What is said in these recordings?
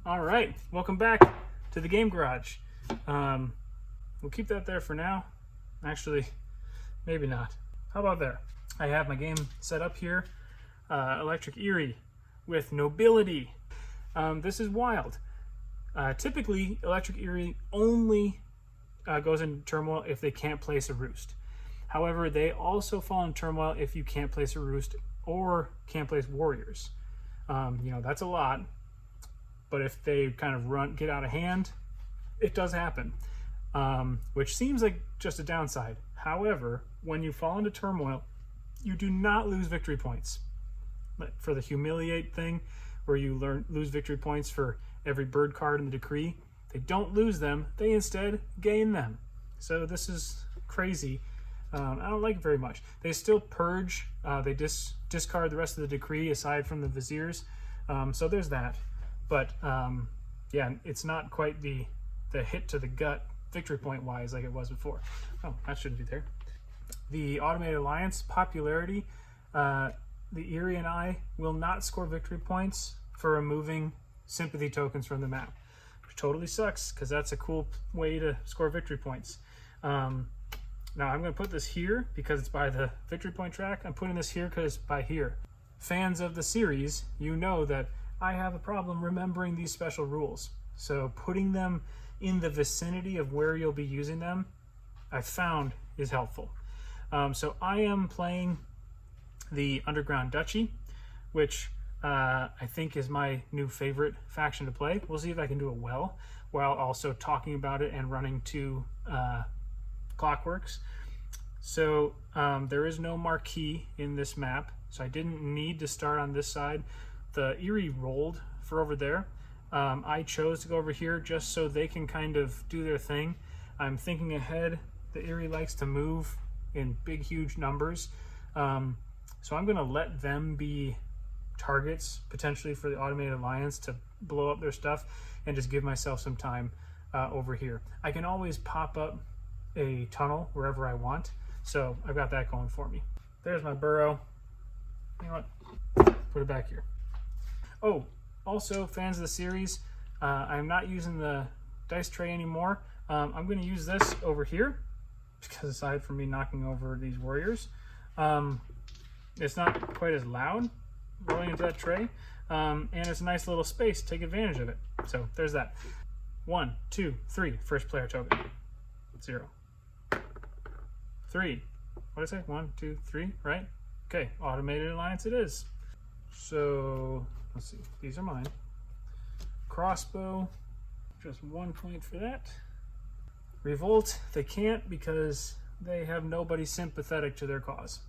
All right, welcome back to the Game Garage. We'll keep that there for now. Actually, maybe not. How about there? I have my game set up here, Electric Eyrie with Nobility. This is wild. Typically, Electric Eyrie only goes into turmoil if they can't place a roost. However, they also fall in turmoil if you can't place a roost or can't place warriors. That's a lot. But if they kind of get out of hand, it does happen, which seems like just a downside. However, when you fall into turmoil, you do not lose victory points. But for the humiliate thing, where you lose victory points for every bird card in the decree, they don't lose them, they instead gain them. So this is crazy. I don't like it very much. They still purge, they discard the rest of the decree aside from the viziers. So there's that. But yeah, it's not quite the hit to the gut victory point wise like it was before. Oh, that shouldn't be there. The Automated Alliance popularity, the Eyrie and I will not score victory points for removing sympathy tokens from the map, which totally sucks because that's a cool way to score victory points. Now I'm going to put this here because it's by the victory point track. I'm putting this here because it's by here. Fans of the series, you know that I have a problem remembering these special rules. So putting them in the vicinity of where you'll be using them, I found is helpful. So I am playing the Underground Duchy, which I think is my new favorite faction to play. We'll see if I can do it well, while also talking about it and running two clockworks. So there is no marquee in this map, so I didn't need to start on this side. The Eyrie rolled for over there. I chose to go over here just so they can kind of do their thing. I'm thinking ahead. The Eyrie likes to move in big, huge numbers. So I'm going to let them be targets potentially for the Automated Alliance to blow up their stuff and just give myself some time over here. I can always pop up a tunnel wherever I want. So I've got that going for me. There's my burrow. You know what? Put it back here. Oh, also, fans of the series, I'm not using the dice tray anymore. I'm going to use this over here because aside from me knocking over these warriors, it's not quite as loud rolling into that tray, and it's a nice little space to take advantage of it. So there's that. 1, 2, 3, first player token. 0. 3. What did I say? 1, 2, 3, right? Okay, Automated Alliance it is. So let's see, these are mine. Crossbow, just 1 point for that. Revolt, they can't because they have nobody sympathetic to their cause.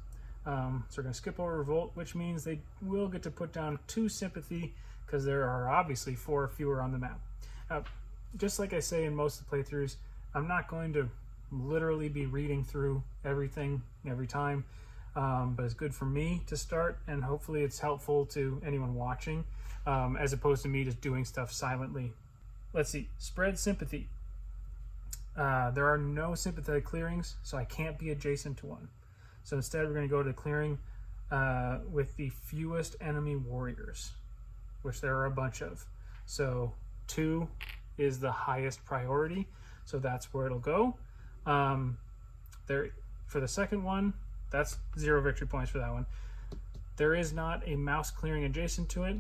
So we're going to skip over Revolt, which means they will get to put down 2 sympathy because there are obviously 4 fewer on the map. Just like I say in most of the playthroughs, I'm not going to literally be reading through everything every time. But it's good for me to start, and hopefully it's helpful to anyone watching, as opposed to me just doing stuff silently. Let's see, spread sympathy. There are no sympathetic clearings, so I can't be adjacent to one. So instead we're going to go to clearing with the fewest enemy warriors, which there are a bunch of. So 2 is the highest priority, so that's where it'll go. For the second one, that's 0 victory points for that one. There is not a mouse clearing adjacent to it.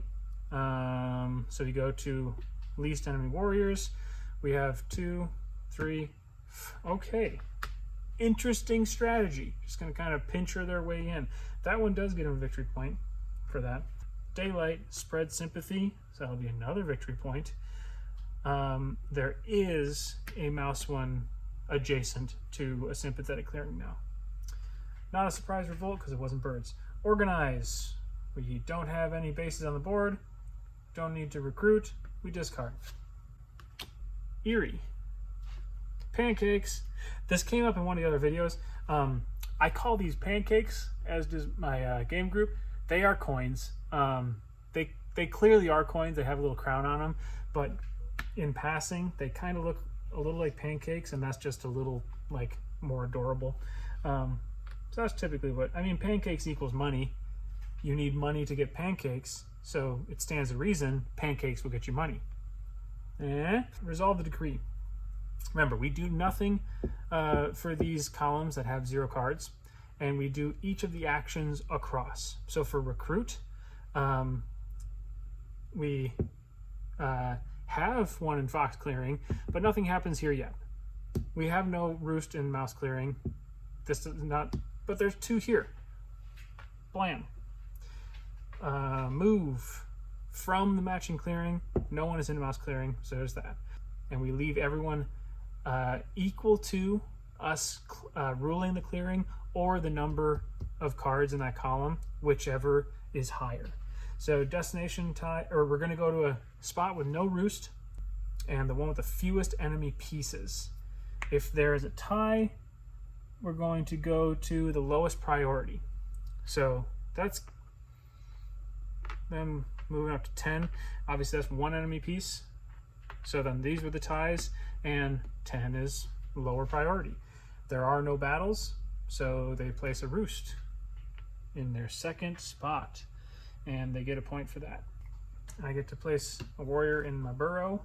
So you go to least enemy warriors. We have 2, 3. Okay. Interesting strategy. Just going to kind of pincher their way in. That one does get a victory point for that. Daylight, spread sympathy. So that'll be another victory point. There is a mouse one adjacent to a sympathetic clearing now. Not a surprise revolt because it wasn't birds. Organize. We don't have any bases on the board. Don't need to recruit. We discard. Eyrie. Pancakes. This came up in one of the other videos. I call these pancakes, as does my game group. They are coins. They clearly are coins. They have a little crown on them, but in passing, they kind of look a little like pancakes, and that's just a little like more adorable. So that's typically what, I mean, pancakes equals money. You need money to get pancakes, so it stands to reason pancakes will get you money. Resolve the decree. Remember, we do nothing for these columns that have 0 cards, and we do each of the actions across. So for recruit, we have one in fox clearing, but nothing happens here yet. We have no roost in mouse clearing. This is not, but there's 2 here. Blam. Move from the matching clearing. No one is in mouse clearing, so there's that. And we leave everyone equal to us ruling the clearing or the number of cards in that column, whichever is higher. So destination tie, or we're going to go to a spot with no roost and the one with the fewest enemy pieces. If there is a tie, we're going to go to the lowest priority. So that's then moving up to 10. Obviously that's 1 enemy piece. So then these were the ties, and 10 is lower priority. There are no battles, so they place a roost in their 2nd spot, and they get a point for that. I get to place a warrior in my burrow.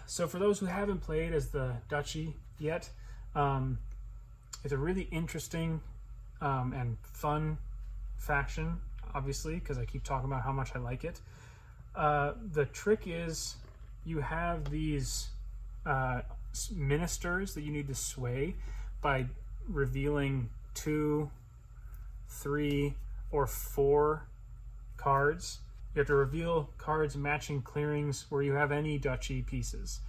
So for those who haven't played as the duchy yet, it's a really interesting and fun faction, obviously, because I keep talking about how much I like it. The trick is you have these ministers that you need to sway by revealing 2, 3, or 4 cards. You have to reveal cards matching clearings where you have any duchy pieces.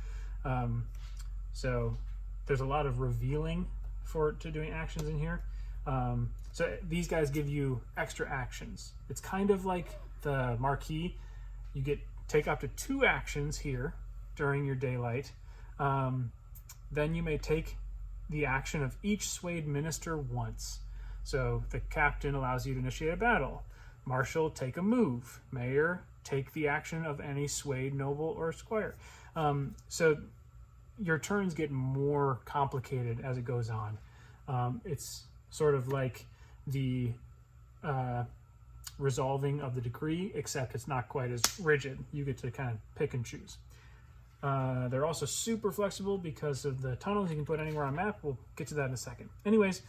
So there's a lot of revealing to doing actions in here. So these guys give you extra actions. It's kind of like the marquee. You take up to 2 actions here during your daylight. Then you may take the action of each swayed minister once. So the captain allows you to initiate a battle. Marshal, take a move. Mayor, take the action of any swayed noble or squire. So your turns get more complicated as it goes on. It's sort of like the resolving of the decree, except it's not quite as rigid. You get to kind of pick and choose. They're also super flexible because of the tunnels you can put anywhere on map. We'll get to that in a second. Anyways,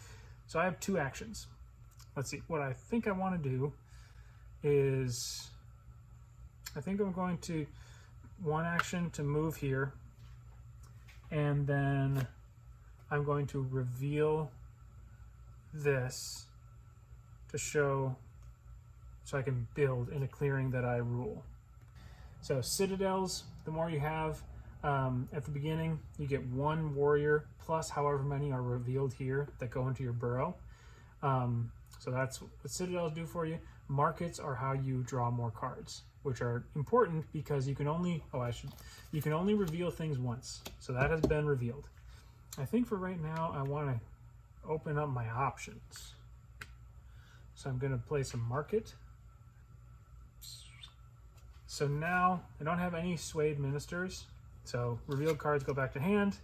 so I have 2 actions. Let's see, what I think I want to do is, I think I'm going to 1 action to move here, and then I'm going to reveal this to show, so I can build in a clearing that I rule. So citadels, the more you have, at the beginning, you get 1 warrior plus however many are revealed here that go into your burrow. So that's what citadels do for you. Markets are how you draw more cards, which are important because you can only, you can only reveal things once. So that has been revealed. I think for right now, I want to open up my options. So I'm going to place a market. So now I don't have any swayed ministers. So revealed cards go back to hand.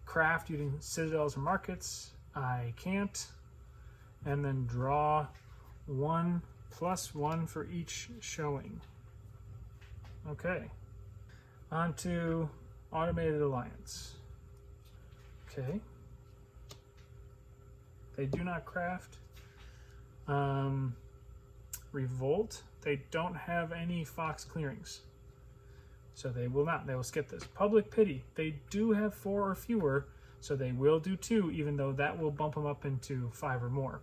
Craft using citadels or markets, I can't. And then draw 1 + 1 for each showing. Okay. On to Automated Alliance. Okay. They do not craft. Revolt, they don't have any fox clearings. So they will not, they will skip this. Public Pity, they do have 4 or fewer, so they will do 2, even though that will bump them up into 5 or more.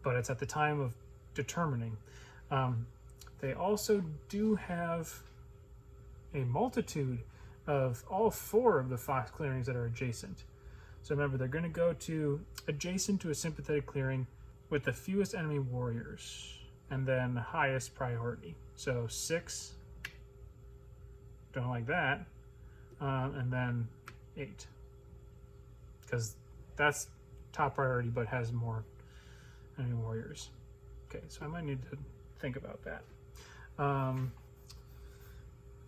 But it's at the time of determining. They also do have a multitude of all 4 of the fox clearings that are adjacent. So remember, they're going to go to adjacent to a sympathetic clearing with the fewest enemy warriors, and then highest priority. So 6, don't like that, and then 8, because that's top priority but has more enemy warriors. Okay, so I might need to think about that.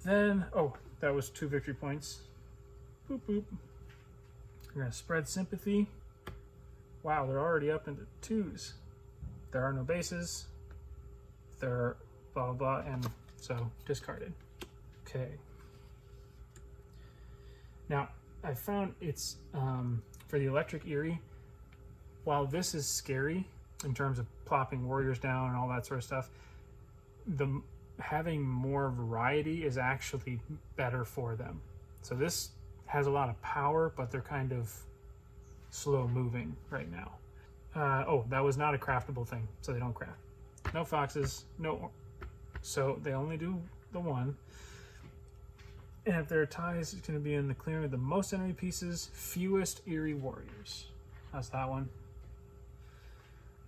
Then, oh, that was 2 victory points. Boop, boop. We're gonna spread sympathy. Wow, they're already up into 2s. There are no bases. They're blah, blah, blah, and so discarded. Okay. Now, I found it's, for the Electric Eyrie, while this is scary in terms of plopping warriors down and all that sort of stuff, having more variety is actually better for them. So this has a lot of power, but they're kind of slow moving right now. Oh, that was not a craftable thing, so they don't craft. No foxes, no, so they only do the one. And if there are ties, it's going to be in the clearing with the most enemy pieces, fewest Eyrie warriors. That's that one.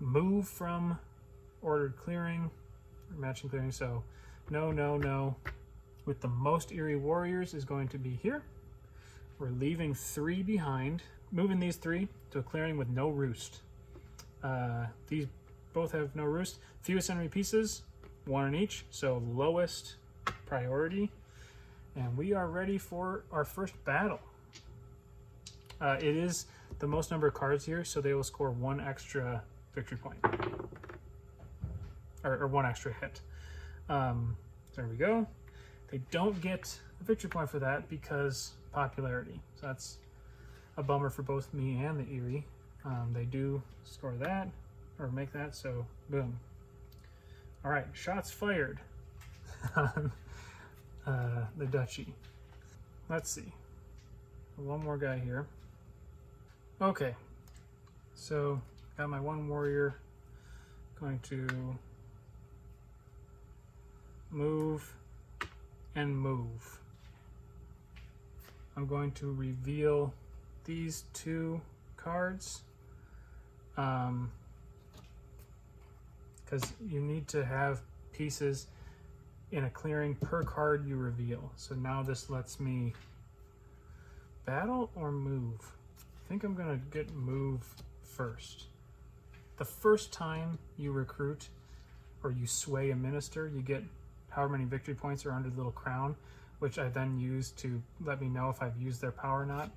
Move from ordered clearing, or matching clearing, so no, no, no. With the most Eyrie warriors is going to be here. We're leaving 3 behind, moving these 3 to a clearing with no roost. These both have no roost. Fewest enemy pieces, 1 in each, so lowest priority. And we are ready for our first battle. It is the most number of cards here, so they will score 1 extra victory point. Or 1 extra hit. There we go. They don't get a victory point for that because popularity. So that's a bummer for both me and the Eyrie. They do score that, or make that, so boom. All right, shots fired on the Duchy. Let's see. One more guy here. Okay, so got my 1 warrior. Going to move and move. I'm going to reveal these 2 cards because you need to have pieces in a clearing per card you reveal. So now this lets me battle or move. I think I'm gonna get move first. The first time you recruit or you sway a minister, you get however many victory points are under the little crown, which I then use to let me know if I've used their power or not.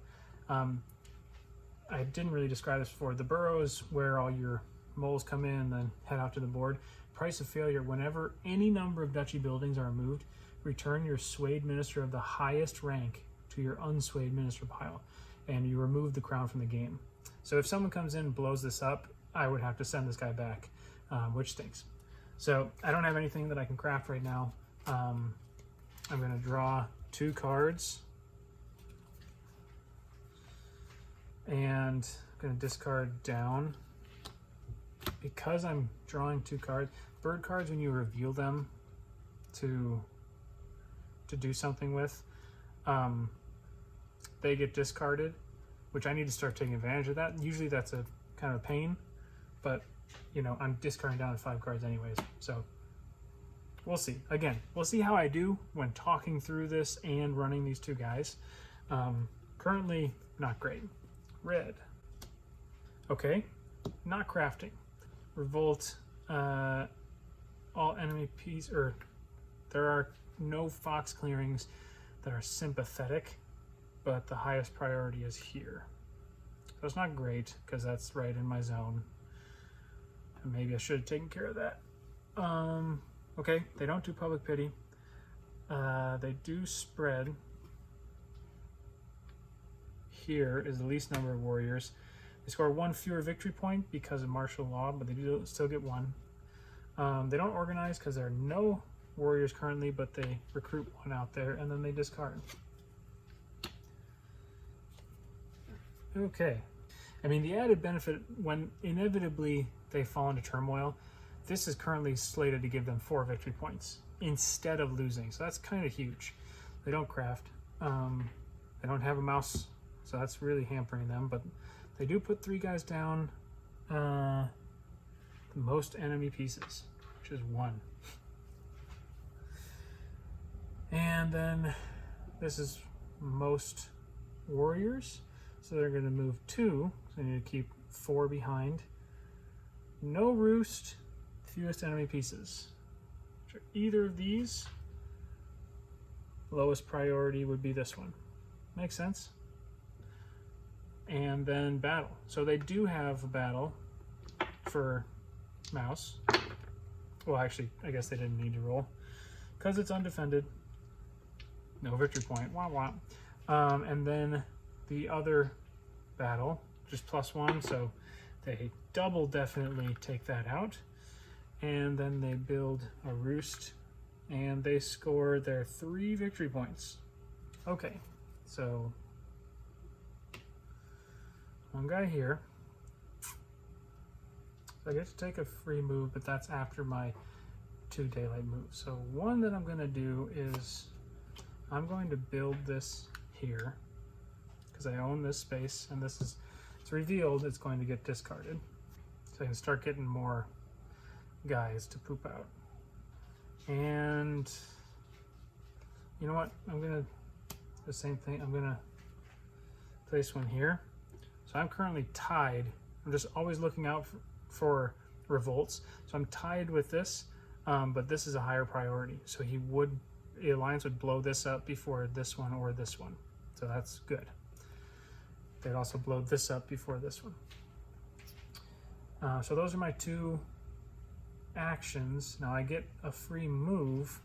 I didn't really describe this before. The burrow is where all your moles come in and then head out to the board. Price of failure: whenever any number of duchy buildings are moved, return your swayed minister of the highest rank to your unswayed minister pile, and you remove the crown from the game. So if someone comes in and blows this up, I would have to send this guy back, which stinks. So I don't have anything that I can craft right now. I'm going to draw 2 cards. And I'm going to discard down. Because I'm drawing 2 cards, bird cards, when you reveal them to do something with, they get discarded, which I need to start taking advantage of that. Usually that's a kind of a pain, but you know, I'm discarding down to 5 cards anyways, so we'll see. Again, we'll see how I do when talking through this and running these 2 guys. Currently, not great. Red. Okay, not crafting. Revolt, all enemy piece, or there are no fox clearings that are sympathetic, but the highest priority is here. So it's not great because that's right in my zone. And maybe I should have taken care of that. Okay, they don't do public pity. They do spread. Here is the least number of warriors. They score 1 fewer victory point because of martial law, but they do still get 1. They don't organize because there are no warriors currently, but they recruit 1 out there and then they discard. Okay. I mean, the added benefit, when inevitably they fall into turmoil, this is currently slated to give them 4 victory points instead of losing. So that's kind of huge. They don't craft. They don't have a mouse, so that's really hampering them, but they do put 3 guys down, the most enemy pieces, which is 1. And then this is most warriors, so they're going to move 2, so they need to keep 4 behind. No roost, fewest enemy pieces. Which are either of these, lowest priority would be this one. Makes sense? And then battle. So they do have a battle for mouse. Well, actually, I guess they didn't need to roll because it's undefended. No victory point. Wah wah. And then the other battle, just +1, so they double definitely take that out. And then they build a roost, and they score their 3 victory points. Okay, so one guy here. So I get to take a free move, but that's after my 2 daylight moves. So one that I'm going to do is I'm going to build this here because I own this space, and this is, it's revealed it's going to get discarded. So I can start getting more guys to poop out. And you know what? I'm going to do the same thing. I'm going to place one here. So I'm currently tied. I'm just always looking out for revolts. So I'm tied with this, but this is a higher priority. So the alliance would blow this up before this one or this one. So that's good. They'd also blow this up before this one. So those are my 2 actions. Now I get a free move.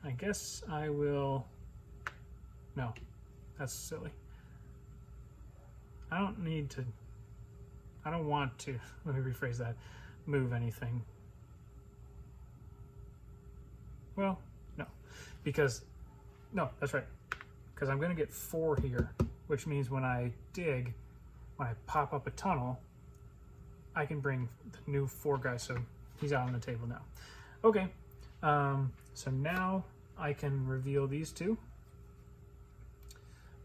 I guess I will, no, that's silly. I don't want to, let me rephrase that, move anything. Well, no, because, no, that's right. Because I'm going to get 4 here, which means when I dig, when I pop up a tunnel, I can bring the new 4 guys, so he's out on the table now. Okay, so now I can reveal these 2.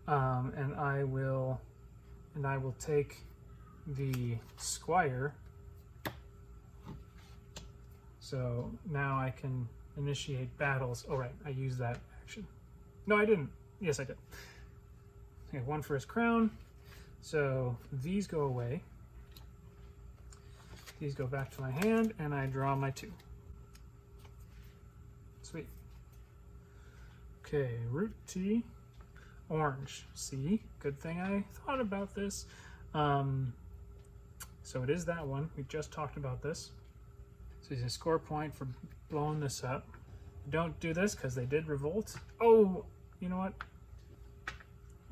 And I will take the squire. So now I can initiate battles. Oh right, I used that action. No, I didn't. Yes, I did. I have 1 for his crown. So these go away. These go back to my hand, and I draw my 2. Sweet. Okay, root T, orange. See, good thing I thought about this. So it is that one. We just talked about this. So he's a score point for blowing this up. Don't do this because they did revolt. Oh, you know what?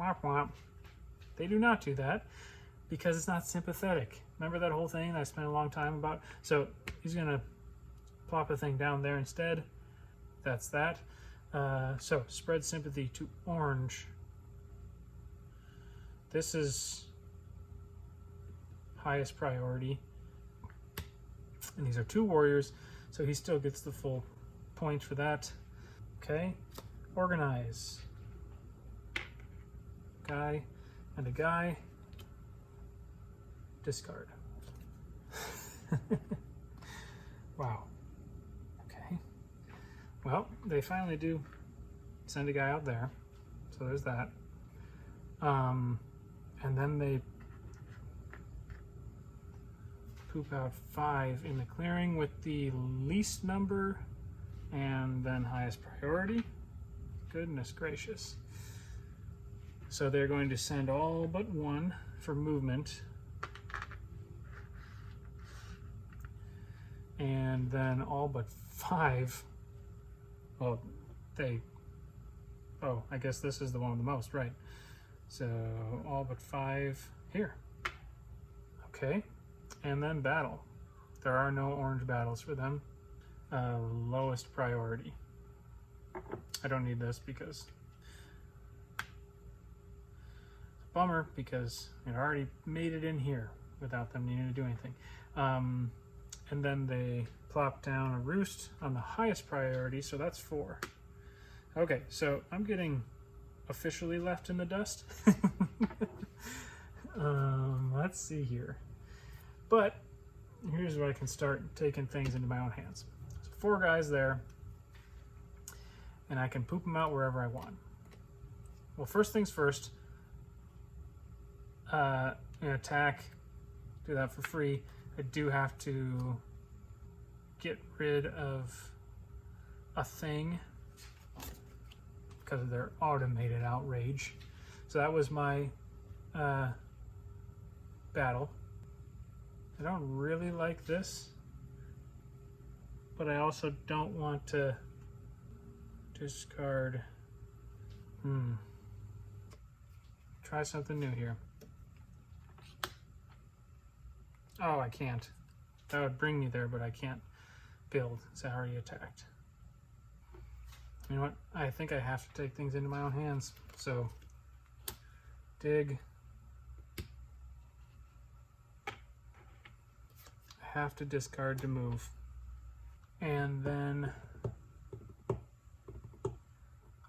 Womp womp. They do not do that because it's not sympathetic. Remember that whole thing that I spent a long time about? So he's going to plop a thing down there instead. That's that. So spread sympathy to orange. This is highest priority. And these are 2 warriors, so he still gets the full point for that. Okay, organize. Guy and a guy. Discard. Wow. Okay. Well, they finally do send a guy out there, so there's that. And then they poop out 5 in the clearing with the least number and then highest priority. Goodness gracious. So they're going to send all but 1 for movement. And then all but 5, well, I guess this is the one with the most, right? So all but 5 here. Okay, and then battle. There are no orange battles for them. Lowest priority. I don't need this because bummer, because it already made it in here without them needing to do anything. And then they plop down a roost on the highest priority, so that's 4. Okay, so I'm getting officially left in the dust. Let's see here. But here's where I can start taking things into my own hands. So 4 guys there, and I can poop them out wherever I want. Well, first things first, attack, do that for free. I do have to get rid of a thing because of their automated outrage. So that was my battle. I don't really like this, but I also don't want to discard. try something new here. Oh, I can't. That would bring me there, but I can't build. It's already attacked. You know what? I think I have to take things into my own hands. So, dig. I have to discard to move. And then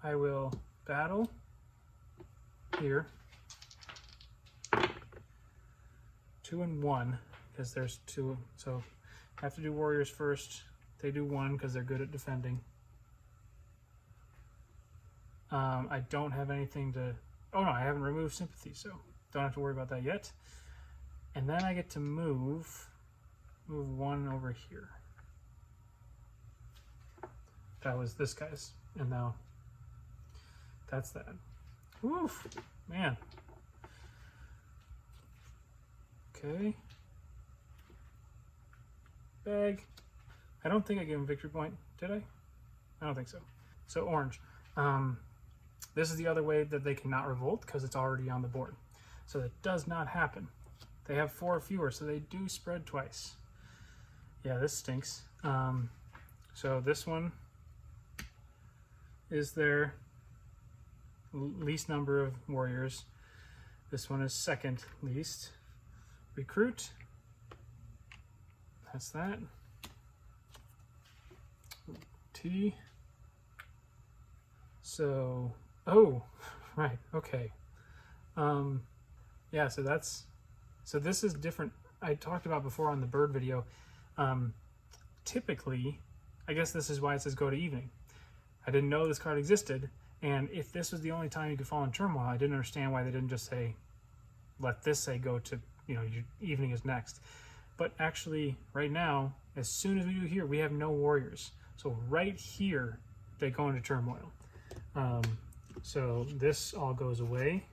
I will battle here. 2 and 1, because there's 2. So I have to do warriors first. They do 1 because they're good at defending. I don't have anything to... Oh no, I haven't removed sympathy, so don't have to worry about that yet. And then I get to move 1 over here. That was this guy's, and now that's that. Oof, man. Okay. Bag. I don't think I gave him victory point, did I? I don't think so. So orange. This is the other way that they cannot revolt because it's already on the board. So that does not happen. They have 4 fewer, so they do spread twice. Yeah, this stinks. So this one is their least number of warriors. This one is second least. Recruit. That's that. T. So, oh, right, okay. Yeah, so this is different. I talked about before on the bird video. Typically, I guess this is why it says go to evening. I didn't know this card existed, and if this was the only time you could fall in turmoil, I didn't understand why they didn't just say, let this say go to, you know, your evening is next. But actually, right now, as soon as we do here, we have no warriors. So right here, they go into turmoil. So this all goes away.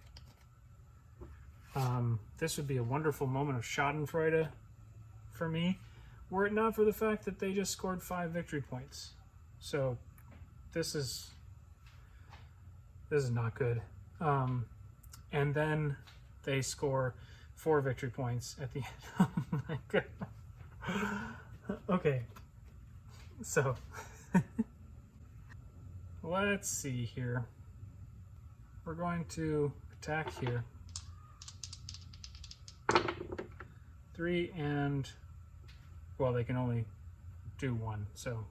This would be a wonderful moment of schadenfreude for me, were it not for the fact that they just scored 5 victory points. So this is not good. And then they score 4 victory points at the end. Oh my god. Okay. So let's see here. We're going to attack here. 3 and, well, they can only do 1, so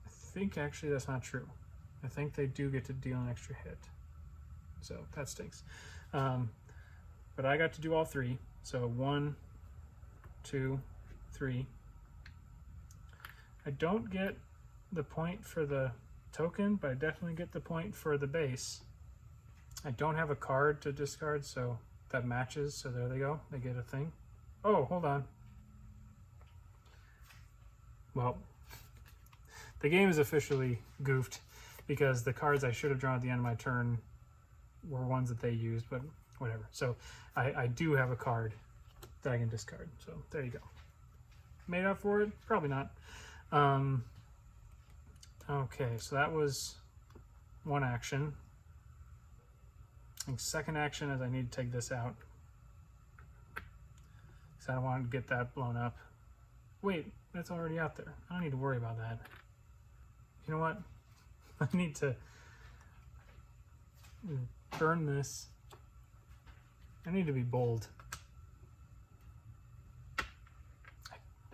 I think actually that's not true. I think they do get to deal an extra hit, so that stinks. But I got to do all 3, so 1, 2, 3. I don't get the point for the token, but I definitely get the point for the base. I don't have a card to discard, so that matches, so there they go. They get a thing. Oh, hold on. Well, the game is officially goofed because the cards I should have drawn at the end of my turn were ones that they used, but whatever. So I do have a card that I can discard, so there you go. Made up for it? Probably not. Okay, so that was one action. I think second action is I need to take this out because I don't want to get that blown up. Wait, that's already out there. I don't need to worry about that. You know what? I need to burn this. I need to be bold.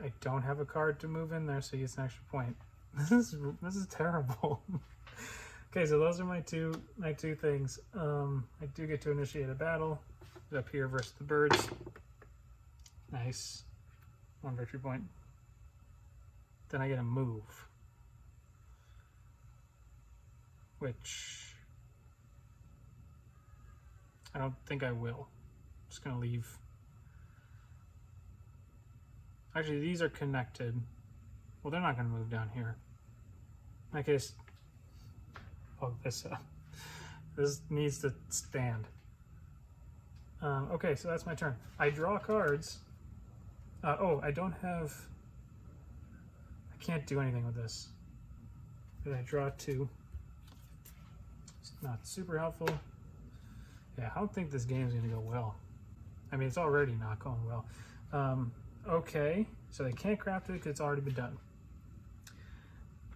I don't have a card to move in there, so he gets an extra point. This is terrible. Okay, so those are my two things. I do get to initiate a battle up here versus the birds. Nice. 1 victory point. Then I get a move, which I don't think I will. I'm just gonna leave. Actually, these are connected. Well, they're not gonna move down here. In that case, oh, this needs to stand. Okay, so that's my turn. I draw cards. Oh, I don't have. I can't do anything with this. But I draw 2. It's not super helpful. Yeah, I don't think this game's gonna go well. I mean, it's already not going well. Okay, so they can't craft it because it's already been done.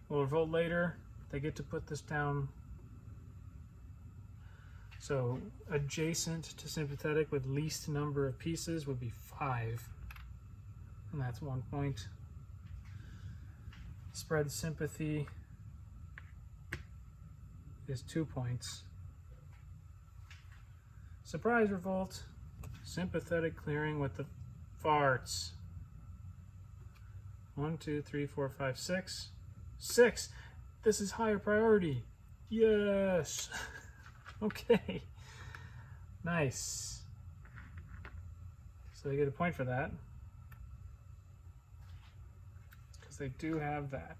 We'll revolt later. They get to put this down. So adjacent to sympathetic with least number of pieces would be 5. And that's 1 point. Spread sympathy is 2 points. Surprise revolt. Sympathetic clearing with the farts. 1, 2, 3, 4, 5, 6. 6! This is higher priority. Yes! Okay. Nice. So they get a point for that. Because they do have that.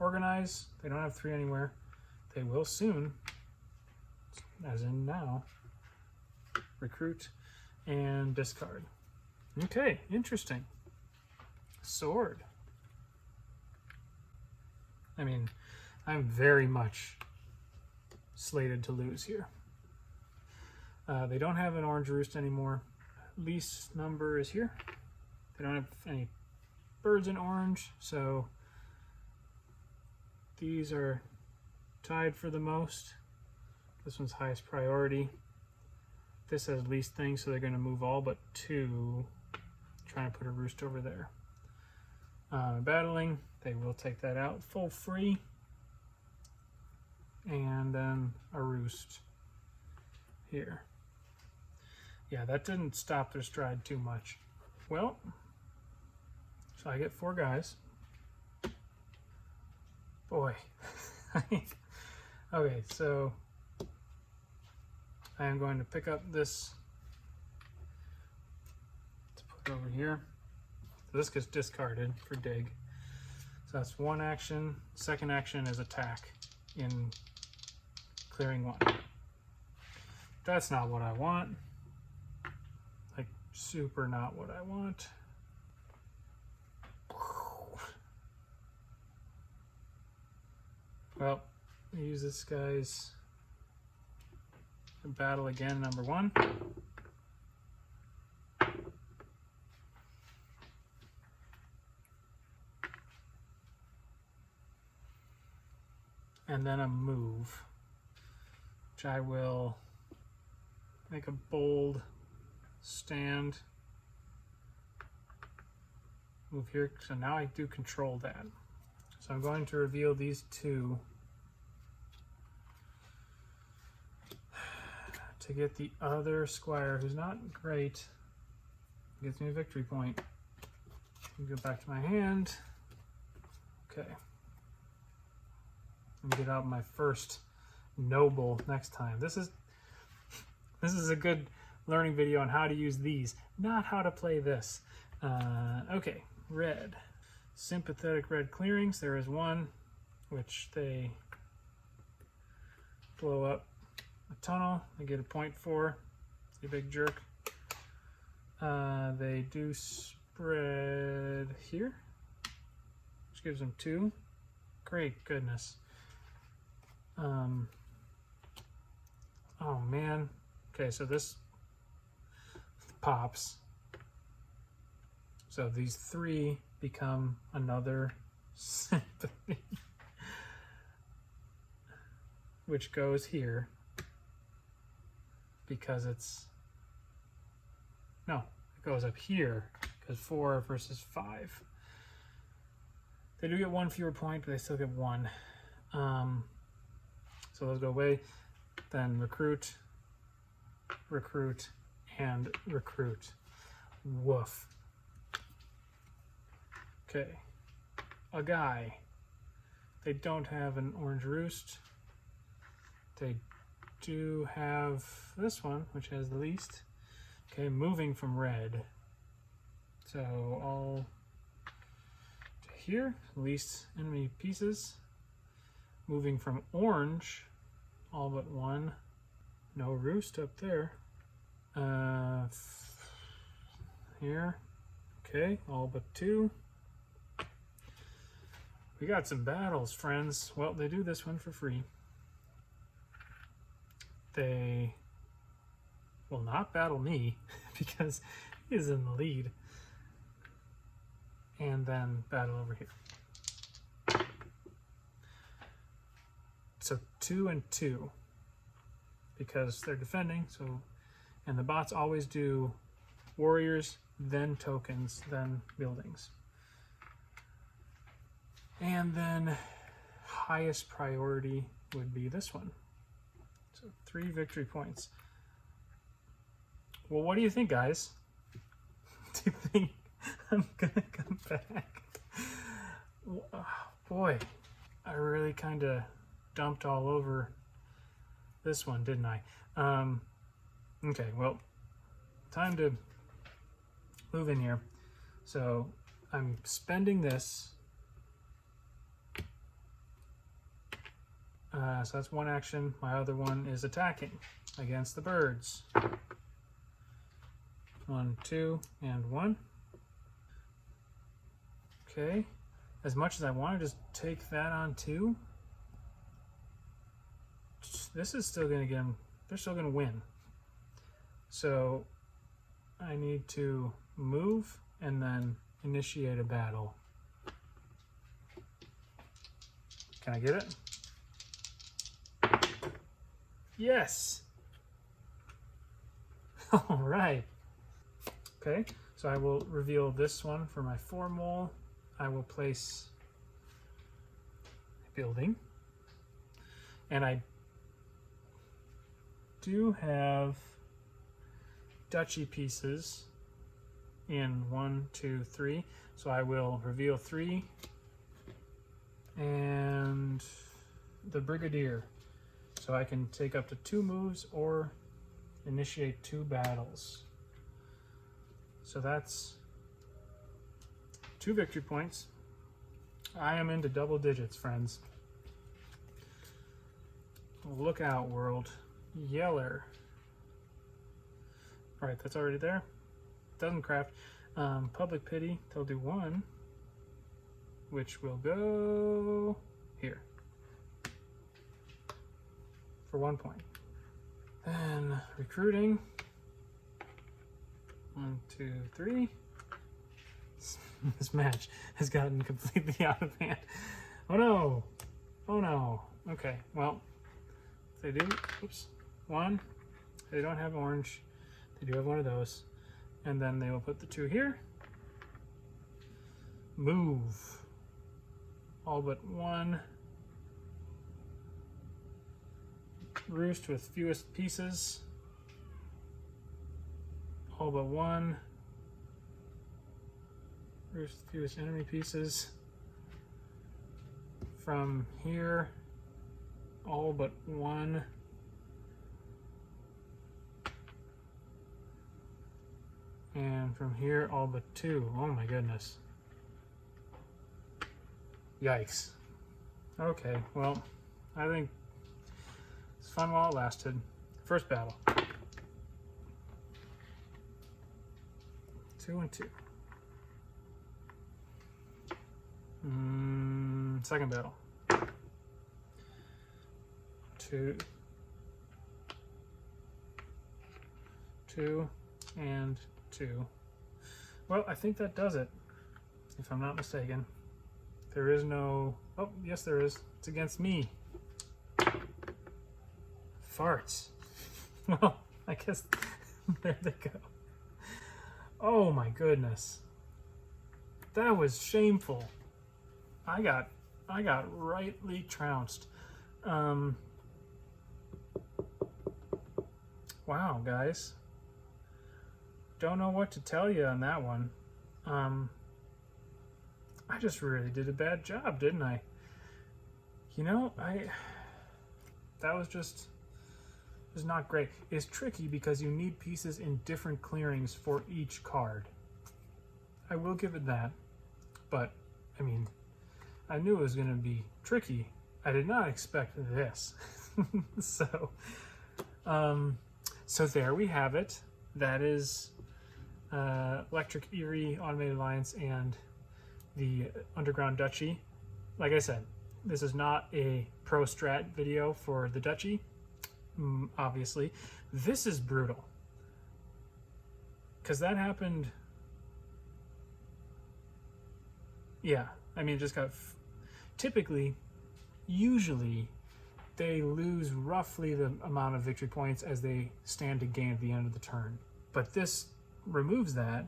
Organize. They don't have 3 anywhere. They will soon. As in now. Recruit and discard. Okay, interesting. Sword. I mean, I'm very much slated to lose here. They don't have an orange roost anymore. Least number is here. They don't have any birds in orange, so these are tied for the most. This one's highest priority. This has least things, so they're going to move all but 2, trying to put a roost over there. Battling, they will take that out full free. And then a roost here. Yeah, that didn't stop their stride too much. Well, so I get 4 guys. Boy. Okay, so I am going to pick up this to put over here. So this gets discarded for dig. So that's 1 action. Second action is attack in clearing 1. That's not what I want. Like, super not what I want. Well, use this guy's battle again, number 1. And then a move, which I will make a bold stand. Move here, so now I do control that. So I'm going to reveal these 2 to get the other squire, who's not great. Gives me a victory point. Go back to my hand. Okay. And get out my first noble next time. This is a good learning video on how to use these, not how to play this. Okay, red. Sympathetic red clearings. There is 1, which they blow up a tunnel. They get a point for. You big jerk. They do spread here, which gives them 2. Great goodness. Oh man. Okay, so this pops. So these 3 become another sympathy, which goes here because it's, no, it goes up here because 4 versus 5. They do get 1 fewer point, but they still get 1. So those go away. Then recruit, recruit, and recruit. Woof. Okay. A guy. They don't have an orange roost. They do have this one, which has the least. Okay, moving from red. So all to here, least enemy pieces. Moving from orange, all but 1. No roost up there. Here. Okay, all but 2. We got some battles, friends. Well, they do this one for free. they will not battle me because he is in the lead, and then battle over here. So 2 and 2 because they're defending. So, and the bots always do warriors, then tokens, then buildings. And then highest priority would be this one. So 3 victory points. Well, what do you think, guys? Do you think I'm gonna come back? Oh, boy, I really kind of dumped all over this one, didn't I? Okay, well, time to move in here. So I'm spending this. So that's one action. My other one is attacking against the birds. 1, 2, and 1. Okay. As much as I want to just take that on 2, this is still going to get them. They're still going to win. So I need to move and then initiate a battle. Can I get it? Yes. All right. Okay, so I will reveal this one for my 4 mole. I will place a building. And I do have duchy pieces in 1, 2, 3. So I will reveal 3 and the brigadier. So I can take up to 2 moves or initiate 2 battles. So that's 2 victory points. I am into double digits, friends. Look out, world. Yeller. All right, that's already there. Doesn't craft. Public pity, they'll do 1, which will go here for 1 point. Then recruiting. 1, 2, 3. This match has gotten completely out of hand. Oh no! Oh no! Okay, well, they do. Oops. 1. They don't have orange. They do have one of those. And then they will put the 2 here. Move. All but 1. Roost with fewest pieces. All but 1. Roost with fewest enemy pieces. From here, all but 1. And from here, all but 2. Oh my goodness. Yikes. Okay, well, I think it's fun while it lasted. First battle. 2 and 2. Second battle. 2. 2 and 2. Well, I think that does it, if I'm not mistaken. There is no... Oh, yes there is. It's against me. Farts. Well, I guess there they go. Oh my goodness. That was shameful. I got rightly trounced. Wow, guys. Don't know what to tell you on that one. I just really did a bad job, didn't I? You know, that was not great. It's tricky because you need pieces in different clearings for each card. I will give it that. But, I mean, I knew it was going to be tricky. I did not expect this. So there we have it. That is Electric Eyrie Automated Alliance and the Underground Duchy. Like I said, this is not a pro strat video for the Duchy. obviously. This is brutal. Because that happened... Yeah, I mean, it just got... Typically, usually, they lose roughly the amount of victory points as they stand to gain at the end of the turn. But this removes that,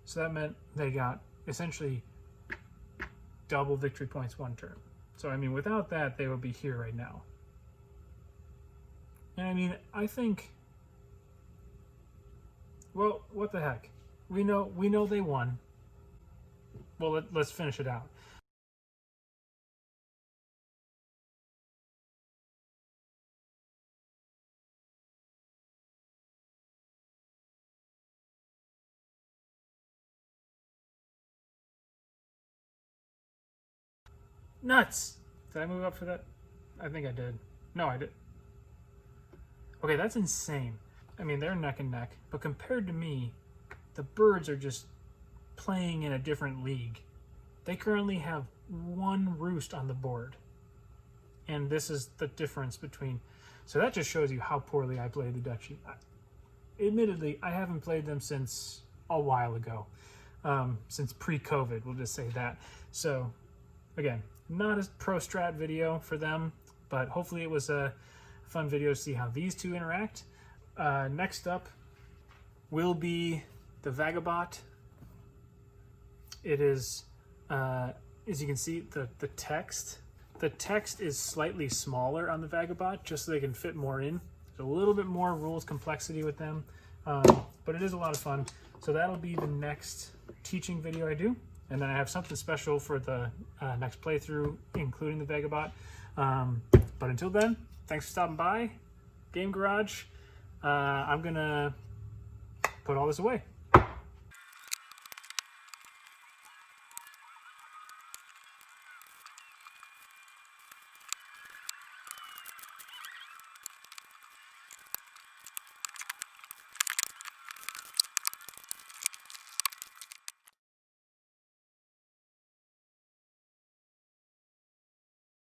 so that meant they got essentially double victory points one turn. So, I mean, without that, they would be here right now. And I mean, I think... Well, what the heck? We know they won. Well, let's finish it out. Nuts! Did I move up for that? I think I did. No, I did. Okay, that's insane. I mean, they're neck and neck, but compared to me, the birds are just playing in a different league. They currently have one roost on the board. And this is the difference between... So that just shows you how poorly I played the Duchy. Admittedly, I haven't played them since a while ago. Since pre-COVID, we'll just say that. So, again, not a pro strat video for them, but hopefully it was a fun video to see how these two interact. Next up will be the Vagabot. It is, as you can see, the text. The text is slightly smaller on the Vagabot, just so they can fit more in. There's a little bit more rules complexity with them, but it is a lot of fun. So that'll be the next teaching video I do. And then I have something special for the next playthrough, including the Vagabot. But until then, thanks for stopping by. Game Garage. I'm going to put all this away.